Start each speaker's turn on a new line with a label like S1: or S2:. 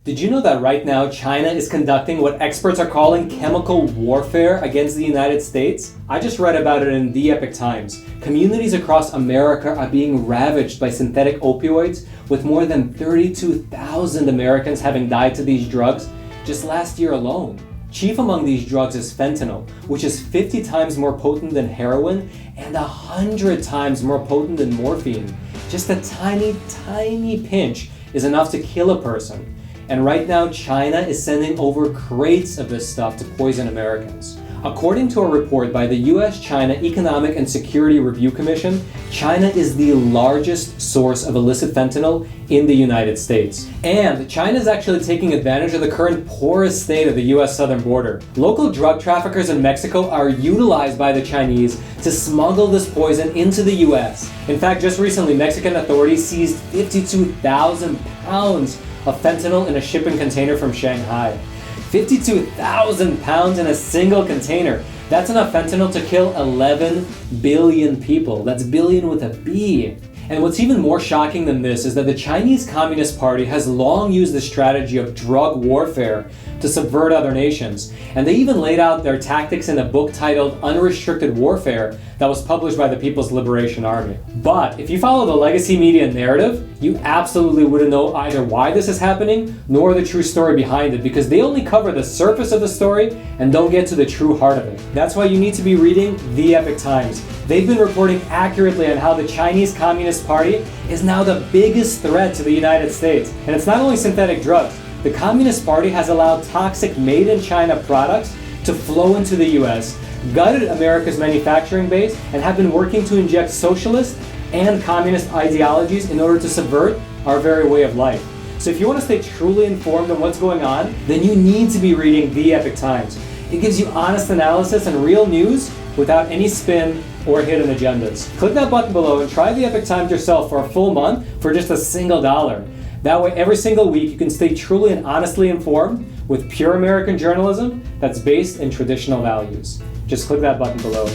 S1: Did you know that right now China is conducting what experts are calling chemical warfare against the United States? I just read about it in the Epoch Times. Communities across America are being ravaged by synthetic opioids, with more than 32,000 Americans having died to these drugs just last year alone. Chief among these drugs is fentanyl, which is 50 times more potent than heroin and 100 times more potent than morphine. Just a tiny pinch is enough to kill a person. And right now, China is sending over crates of this stuff to poison Americans. According to a report by the US-China Economic and Security Review Commission, China is the largest source of illicit fentanyl in the United States. And China is actually taking advantage of the current porous state of the US southern border. Local drug traffickers in Mexico are utilized by the Chinese to smuggle this poison into the US. In fact, just recently, Mexican authorities seized 52,000 pounds of fentanyl in a shipping container from Shanghai. 52,000 pounds in a single container. That's enough fentanyl to kill 11 billion people. That's billion with a B. And what's even more shocking than this is that the Chinese Communist Party has long used the strategy of drug warfare to subvert other nations. And they even laid out their tactics in a book titled Unrestricted Warfare that was published by the People's Liberation Army. But if you follow the legacy media narrative, you absolutely wouldn't know either why this is happening nor the true story behind it, because they only cover the surface of the story and don't get to the true heart of it. That's why you need to be reading the Epoch Times. They've been reporting accurately on how the Chinese Communist Party is now the biggest threat to the United States. And it's not only synthetic drugs. The Communist Party has allowed toxic made-in-China products to flow into the US, gutted America's manufacturing base, and have been working to inject socialist and communist ideologies in order to subvert our very way of life. So if you want to stay truly informed on what's going on, then you need to be reading the Epoch Times. It gives you honest analysis and real news without any spin or hidden agendas. Click that button below and try the Epoch Times yourself for a full month for just $1. That way, every single week, you can stay truly and honestly informed with pure American journalism that's based in traditional values. Just click that button below.